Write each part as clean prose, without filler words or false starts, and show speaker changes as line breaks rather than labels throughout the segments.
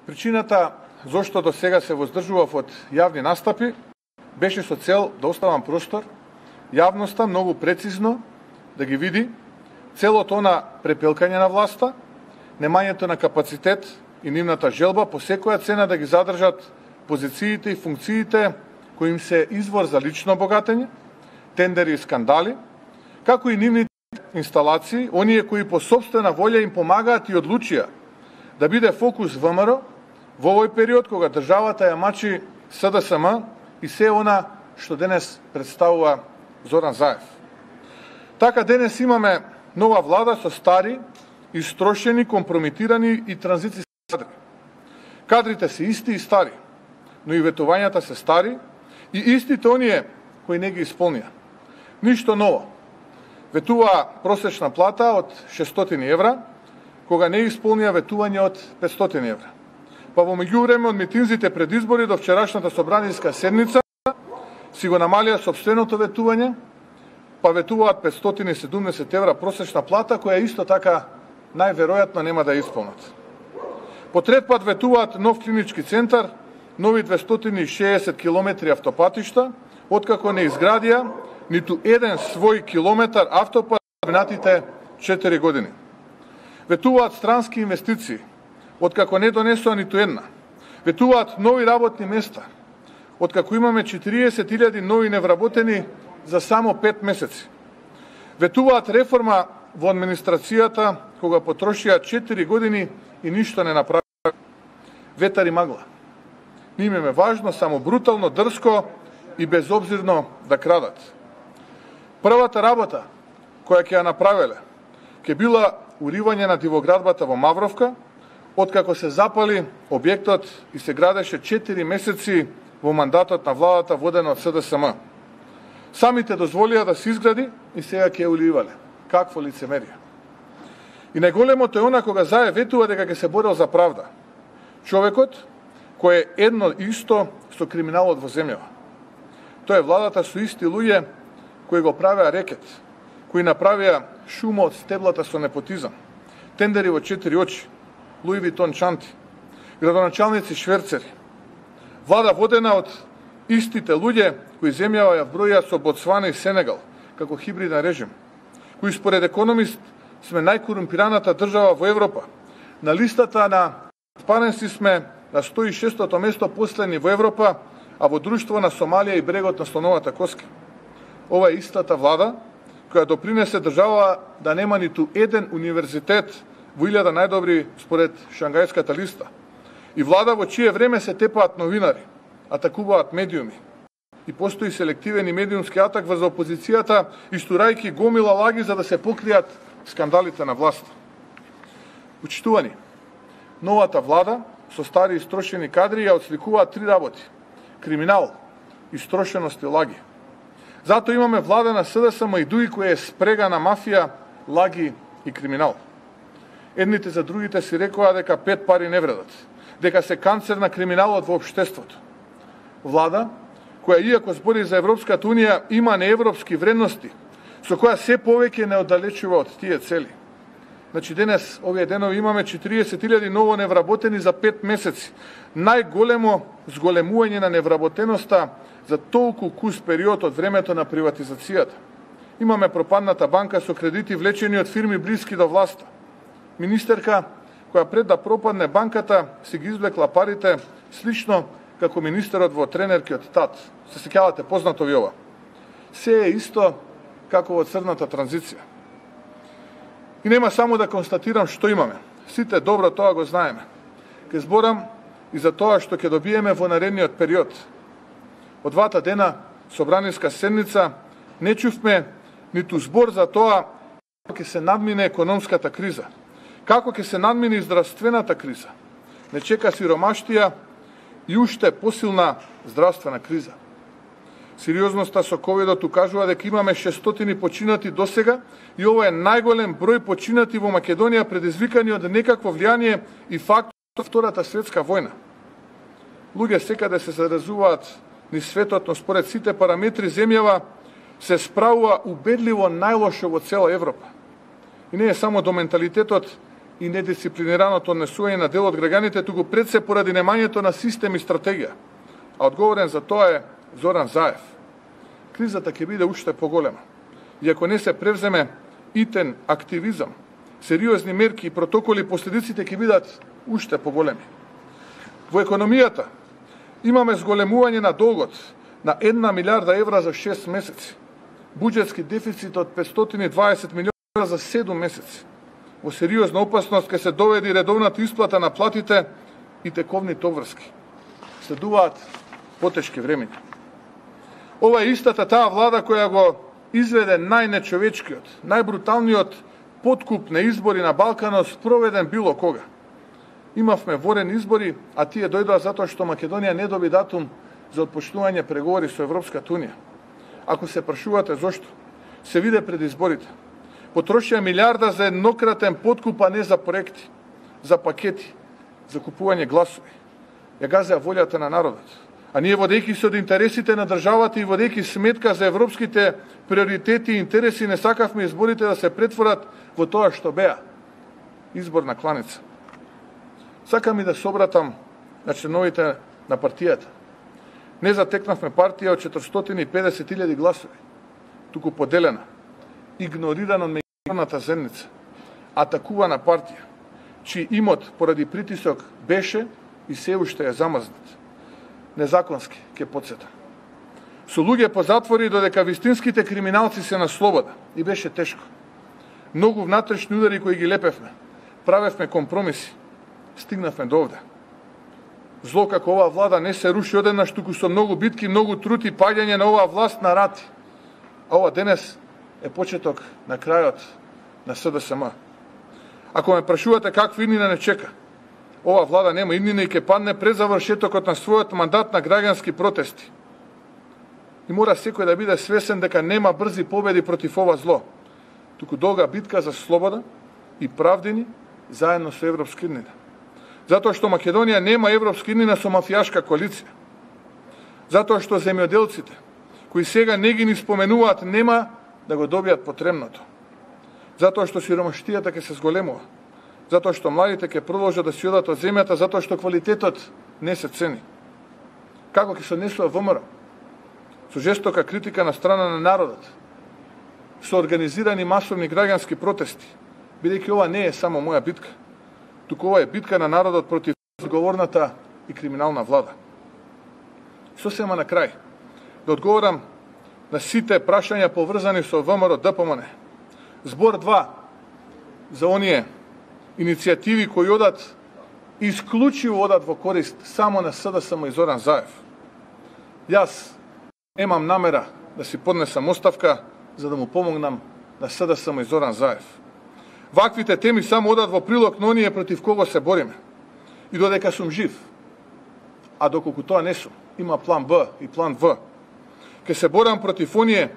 Причината зошто до сега се воздржував од јавни настапи беше со цел да оставам простор јавноста многу прецизно да ги види целото на препелкање на власта, немањето на капацитет и нивната желба по секоја цена да ги задржат позициите и функциите кои им се извор за лично богатење, тендери и скандали, како и нивните инсталации, оние кои по сопствена волја им помагаат и одлучија да биде фокус ВМРО во овој период кога државата ја мачи СДСМ и се она што денес представува Зоран Заев. Така денес имаме нова влада со стари, истрошени, компрометирани и транзицијски кадри. Кадрите се исти и стари, но и ветувањата се стари и истите оние кои не ги исполнија. Ништо ново. Ветуваа просечна плата од 600 евра, кога не исполнија ветување од 500 евра. Па во меѓувреме од митинзите пред избори до вчерашната собраниска седница си го намалија сопственото ветување, па ветуваат 570 евра просечна плата, која исто така најверојатно нема да исполнат. По трет пат ветуваат нов клинички центар, нови 260 километри автопатишта, откако не изградија ниту еден свој километар автопат во минатите 4 години. Ветуваат странски инвестиции, откако не донесоа ниту една. Ветуваат нови работни места, откако имаме 40.000 нови невработени за само 5 месеци. Ветуваат реформа во администрацијата, кога потрошија 4 години и ништо не направи. Ветар и магла. Ниме важно само брутално, дрско и безобзирно да крадат. Првата работа која ќе ја направеле ќе била уривање на дивоградбата во Мавровка, откако се запали објектот и се градеше 4 месеци во мандатот на владата водена од СДСМ. Самите дозволија да се изгради и сега ќе уливале. Какво лицемерие. И најголемото е она кога Заев ветува дека ќе се борел за правда. Човекот кој е едно исто со криминалот во земјава. Тоа е владата со исти луѓе кои го правеа рекет, кои направија шума од стеблата со непотизам, тендери во 4 очи, Луи Витон чанти, градоначалници шверцери. Влада водена од истите луѓе кои земјава ја вброја со Ботсвана и Сенегал како хибриден режим, кои според економист сме најкорумпираната држава во Европа. На листата на Transparency сме на 106-то место последни во Европа, а во друштво на Сомалија и брегот на слоновата коска. Ова е истата влада која допринесе држава да нема ниту еден универзитет во 1000 најдобри според Шангајската листа. И влада во чие време се тепаат новинари, атакуваат медиуми. И постои селективен и медиумски атак врз опозицијата, истурајки гомила лаги за да се покријат скандалите на власта. Почитувани, новата влада со стари истрошени кадри ја отсликуваат 3 работи: криминал, истрошеност и лаги. Зато имаме влада на СДСМ и ДУИ која е спрега на мафија, лаги и криминал. Едните за другите си рекоа дека 5 пари не вредат, дека се канцер на криминалот во општеството. Влада која иако збори за Европската Унија има неевропски вредности, со која се повеќе не оддалечува од тие цели. Значи денес, овие денови имаме 40.000 ново невработени за 5 месеци. Најголемо зголемување на невработеноста за толку кус период од времето на приватизацијата. Имаме пропадната банка со кредити влечени од фирми блиски до власта. Министерка која пред да пропадне банката си ги извлекла парите слично како министерот во тренеркиот ТАТ. Се сеќавате познато ви ова. Се е исто како во црната транзиција. И нема само да констатирам што имаме. Сите добро тоа го знаеме. Ке зборам и за тоа што ќе добиеме во наредниот период. Од 2 дена собраниска седница не чувме ниту збор за тоа како ќе се надмине економската криза, како ќе се надмине здравствената криза. Не чека сиромаштија и уште посилна здравствена криза. Сериозноста со ковидот укажува дека имаме 600 починати досега и ова е најголем број починати во Македонија предизвикани од некакво влијание и фактор од Втората светска војна. Луѓе секаде се заразуваат низ светот, но според сите параметри земјава се справува убедливо најлошо во цела Европа. И не е само до менталитетот и недисциплинираното однесување на дел од граѓаните, туку пред се поради немањето на систем и стратегија. А одговорен за тоа е Зоран Заев. Кризата ќе биде уште поголема. И ако не се превземе итен активизам, сериозни мерки и протоколи, последиците ќе бидат уште поголеми. Во економијата имаме зголемување на долгот на 1 милиарда евра за 6 месеци, буџетски дефицит од 520 милиона за 7 месеци. Во сериозна опасност ќе се доведе редовната исплата на платите и тековните обврски. Следуваат потешки времења. Ова е истата таа влада која го изведе најнечовечкиот, најбруталниот подкуп на избори на Балканот спроведен било кога. Имавме ворени избори, а тие дојдоа затоа што Македонија не доби датум за отпочнување преговори со Европската унија. Ако се прашувате зошто, се виде пред изборите. Потрошија милиарда за еднократен подкуп, а не за проекти, за пакети, за купување гласови. Ја газеа волјата на народот. А ние, водејќи се од интересите на државата и водејќи сметка за европските приоритети и интереси, не сакавме изборите да се претворат во тоа што беа изборна кланица. Сакам и да се обратам на членовите на партијата. Не затекнавме партија од 450.000 гласови, туку поделена, игнорирана од меѓународната заедница, атакувана партија, чиј имот поради притисок беше и се уште е замазнат. Незаконски, ке подсетам. Со луѓе по затвори додека вистинските криминалци се на слобода. И беше тешко. Многу внатрешни удари кои ги лепевме. Правевме компромиси. Стигнавме до овде. Зло како оваа влада не се руши одеднаш, туку со многу битки, многу труд и паѓање на оваа власт на рати. А ова денес е почеток на крајот на СДСМ. Ако ме прашувате каква иднина не чека, ова влада нема иднина и ќе падне пред завршетокот на својот мандат на граѓански протести. И мора секој да биде свесен дека нема брзи победи против ова зло, туку долга битка за слобода и правдини заедно со европска иднина. Затоа што Македонија нема европска иднина со мафијашка коалиција. Затоа што земјоделците, кои сега не ги ни споменуваат, нема да го добијат потребното. Затоа што сиромаштијата ќе се зголемува. Затоа што младите ќе продолжат да си одат од земјата, затоа што квалитетот не се цени. Како ќе се однесува ВМРО? Со жестока критика на страна на народот, со организирани масовни граѓански протести, бидејќи ова не е само моја битка, туку ова е битка на народот против одговорната и криминална влада. Сосема на крај, да одговорам на сите прашања поврзани со ВМРО ДПМН. Збор 2 за оние иницијативи кои одат исклучиво одат во корист само на СДСМ и Зоран Заев. Јас немам намера да си поднесам оставка за да му помогнам на СДСМ и Зоран Заев. Ваквите теми само одат во прилог на оние против кого се бориме. И додека сум жив, а доколку тоа не сум, има план Б и план В, ќе се борам против оние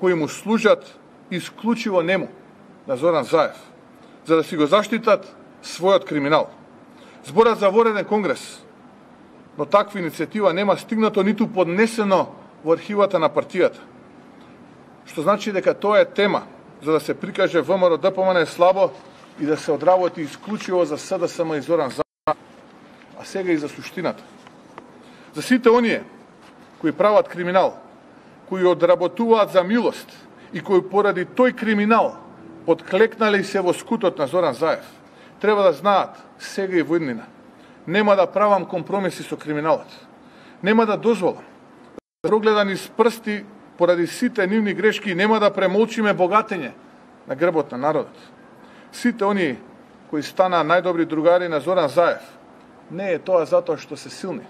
кои му служат исклучиво нему, на Зоран Заев, за да си го заштитат својот криминал. Зборат за вореден конгрес, но таква иницијатива нема стигнато ниту поднесено во архивата на партијата. Што значи дека тоа е тема за да се прикаже ВМРО ДПМН е слабо и да се одработи исклучиво за СДСМ и Зоран Заев, а сега и за суштината. За сите оние кои прават криминал, кои одработуваат за милост и кои поради тој криминал подклекнале и се во скутот на Зоран Заев, треба да знаат сега и во иднина. Нема да правам компромиси со криминалот. Нема да дозволам да прогледан из прсти поради сите нивни грешки, нема да премолчиме богатење на грбот на народот. Сите оние кои станаа најдобри другари на Зоран Заев, не е тоа затоа што се силни,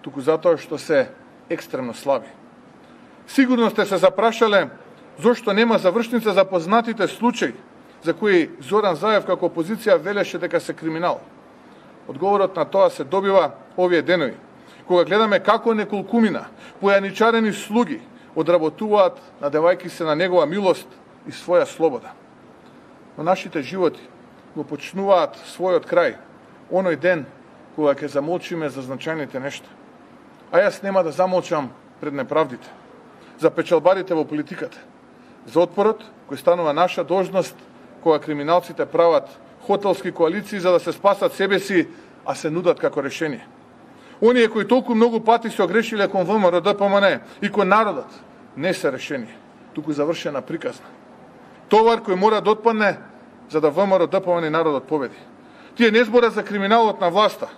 туку затоа што се екстремно слаби. Сигурно сте се запрашале зошто нема завршница за познатите случаи за кои Зоран Заев како опозиција велеше дека се криминал. Одговорот на тоа се добива овие денови, кога гледаме како неколкумина појаничарени слуги одработуваат надевајќи се на негова милост и своја слобода. Но нашите животи го почнуваат својот крај, оној ден кога ќе замолчиме за значајните нешта. А јас нема да замолчам пред неправдите, за печалбарите во политиката, за отпорот кој станува наша должност кога криминалците прават хотелски коалиции за да се спасат себе си, а се нудат како решение. Оние кои толку многу пати се огрешиле кон ВМРО ДПМН и кон народот, не се решение, туку завршена приказна. Товар кој мора да отпадне за да ВМРО ДПМН и народот победи. Тие не збора за криминалот на власта,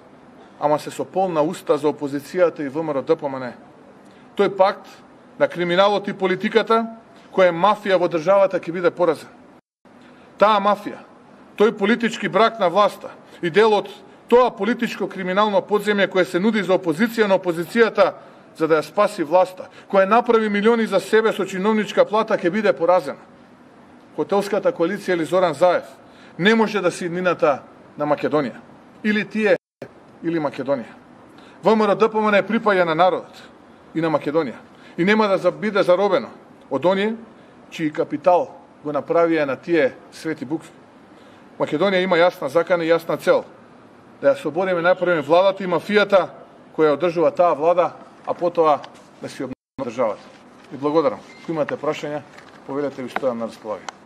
ама се со полна уста за опозицијата и ВМРО ДПМН. Тој пакт на криминалот и политиката, која е мафија во државата, ќе биде поразен. Таа мафија, тој политички брак на власта и дел од тоа политичко криминално подземје кое се нуди за опозиција на опозицијата за да ја спаси власта, која направи милиони за себе со чиновничка плата, ќе биде поразена. Хотелската коалиција или Зоран Заев не може да се иднината на Македонија. Или тие, или Македонија. ВМРО ДПМН припаѓа на народот и на Македонија. И нема да биде заробено од оние чиј капитал го направија на тие свети букви. Македонија има јасна закана и јасна цел да ја собориме најпрво владата и мафијата која одржува таа влада, а потоа да си обнови државата. И благодарам. Ако имате прашања, повелете, ви стојам на располагање.